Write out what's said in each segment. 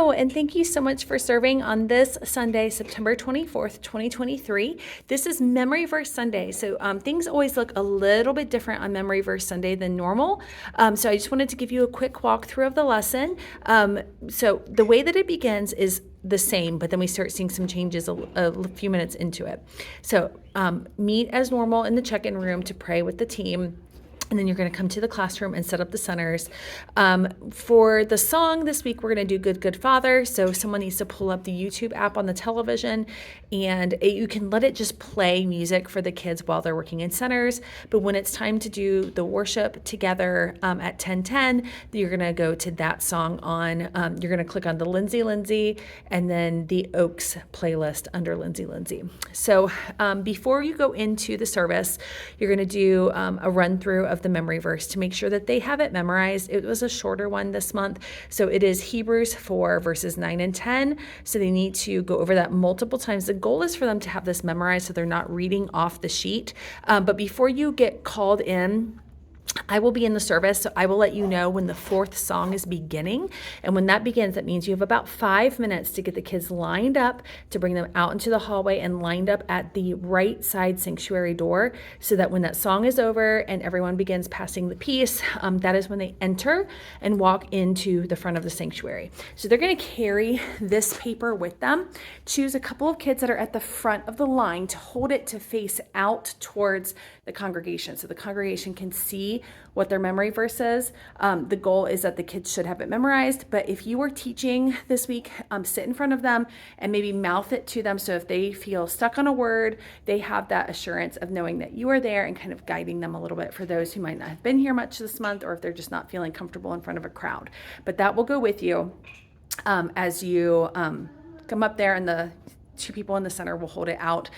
Hello, and thank you so much for serving on this Sunday, September 24th, 2023. This is Memory Verse Sunday, so things always look a little bit different on Memory Verse Sunday than normal. So I just wanted to give you a quick walkthrough of the lesson. So the way that it begins is the same, but then we start seeing some changes a few minutes into it. So meet as normal in the check-in room to pray with the team. And then you're going to come to the classroom and set up the centers. For the song this week, we're going to do Good, Good Father. So someone needs to pull up the YouTube app on the television, and you can let it just play music for the kids while they're working in centers. But when it's time to do the worship together at 10:10, you're going to go to that song on, you're going to click on the Lindsay, and then the Oaks playlist under Lindsay. So before you go into the service, you're going to do a run through of the memory verse to make sure that they have it memorized. It was a shorter one this month. So it is Hebrews 4 verses 9 and 10. So they need to go over that multiple times. The goal is for them to have this memorized so they're not reading off the sheet. But before you get called in, I will be in the service, so I will let you know when the fourth song is beginning. And when that begins, that means you have about 5 minutes to get the kids lined up, to bring them out into the hallway and lined up at the right side sanctuary door, so that when that song is over and everyone begins passing the peace, that is when they enter and walk into the front of the sanctuary. So they're going to carry this paper with them. Choose a couple of kids that are at the front of the line to hold it to face out towards the congregation, so the congregation can see what their memory verse is. The goal is that the kids should have it memorized, but if you are teaching this week, sit in front of them and maybe mouth it to them, so if they feel stuck on a word, they have that assurance of knowing that you are there and kind of guiding them a little bit for those who might not have been here much this month, or if they're just not feeling comfortable in front of a crowd. But that will go with you as you come up there, and the two people in the center will hold it out.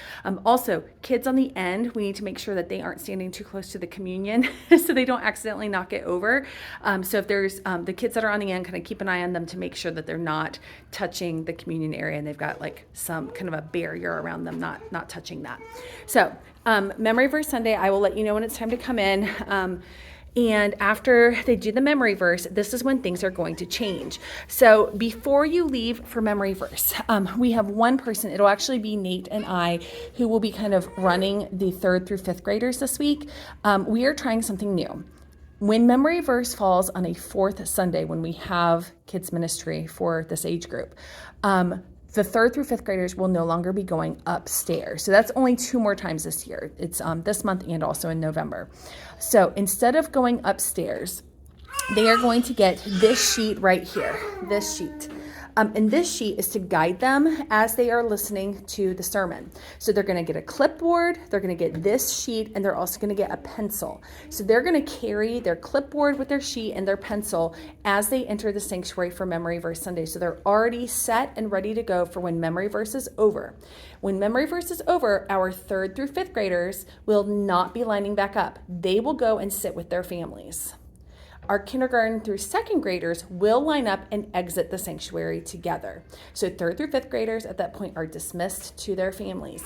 Also, kids on the end, we need to make sure that they aren't standing too close to the communion so they don't accidentally knock it over. So if there's the kids that are on the end, kind of keep an eye on them to make sure that they're not touching the communion area and they've got like some kind of a barrier around them, not touching that. So Memory Verse Sunday, I will let you know when it's time to come in. And after they do the memory verse, this is when things are going to change. So before you leave for memory verse, we have one person, it'll actually be Nate and I, who will be kind of running the 3rd through 5th graders this week. We are trying something new. When memory verse falls on a 4th Sunday, when we have kids ministry for this age group, the 3rd through 5th graders will no longer be going upstairs. So that's only 2 more times this year. It's this month and also in November. So instead of going upstairs, they are going to get this sheet right here, this sheet. And this sheet is to guide them as they are listening to the sermon. So they're going to get a clipboard, they're going to get this sheet, and they're also going to get a pencil. So they're going to carry their clipboard with their sheet and their pencil as they enter the sanctuary for Memory Verse Sunday. So they're already set and ready to go for when Memory Verse is over. When Memory Verse is over, our 3rd through 5th graders will not be lining back up. They will go and sit with their families. Our kindergarten through 2nd graders will line up and exit the sanctuary together. So 3rd through 5th graders at that point are dismissed to their families.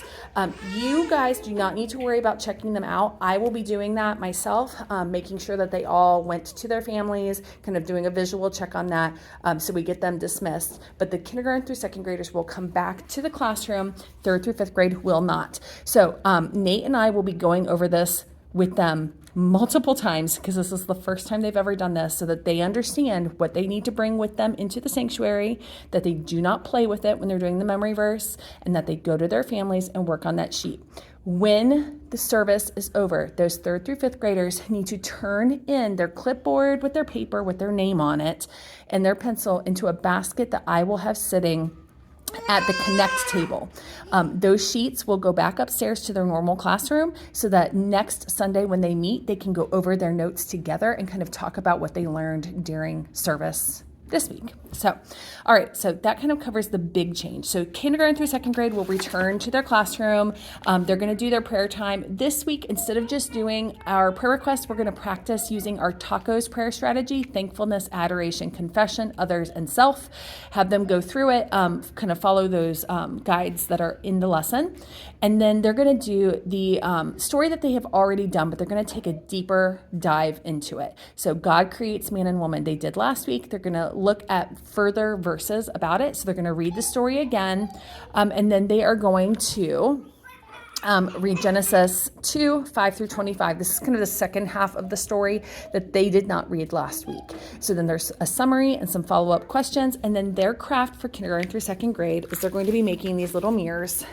You guys do not need to worry about checking them out. I will be doing that myself, making sure that they all went to their families, kind of doing a visual check on that, so we get them dismissed. But the kindergarten through 2nd graders will come back to the classroom. 3rd through 5th grade will not. So Nate and I will be going over this with them multiple times, because this is the first time they've ever done this, so that they understand what they need to bring with them into the sanctuary, that they do not play with it when they're doing the memory verse, and that they go to their families and work on that sheet. When the service is over, those 3rd through 5th graders need to turn in their clipboard with their paper with their name on it and their pencil into a basket that I will have sitting at the Connect table. Those sheets will go back upstairs to their normal classroom, so that next Sunday when they meet, they can go over their notes together and kind of talk about what they learned during service this week. So, all right, so that kind of covers the big change. So kindergarten through 2nd grade will return to their classroom. They're going to do their prayer time. This week, instead of just doing our prayer requests, we're going to practice using our tacos prayer strategy: thankfulness, adoration, confession, others, and self. Have them go through it, kind of follow those guides that are in the lesson. And then they're going to do the story that they have already done, but they're going to take a deeper dive into it. So God creates man and woman. They did last week. They're going to look at further verses about it. So they're going to read the story again, and then they are going to read Genesis 2, 5 through 25. This is kind of the second half of the story that they did not read last week. So then there's a summary and some follow-up questions. And then their craft for kindergarten through second grade is they're going to be making these little mirrors,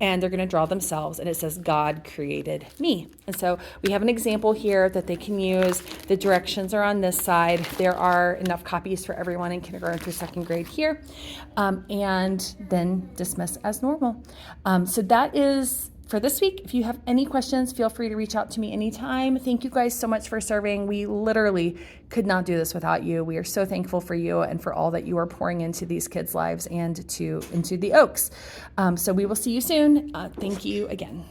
and they're going to draw themselves, and it says, God created me. And so we have an example here that they can use. The directions are on this side. There are enough copies for everyone in kindergarten through second grade here, and then dismiss as normal. So that is for this week. If you have any questions, feel free to reach out to me anytime. Thank you guys so much for serving. We literally could not do this without you. We are so thankful for you and for all that you are pouring into these kids' lives and into the Oaks. So we will see you soon. Thank you again.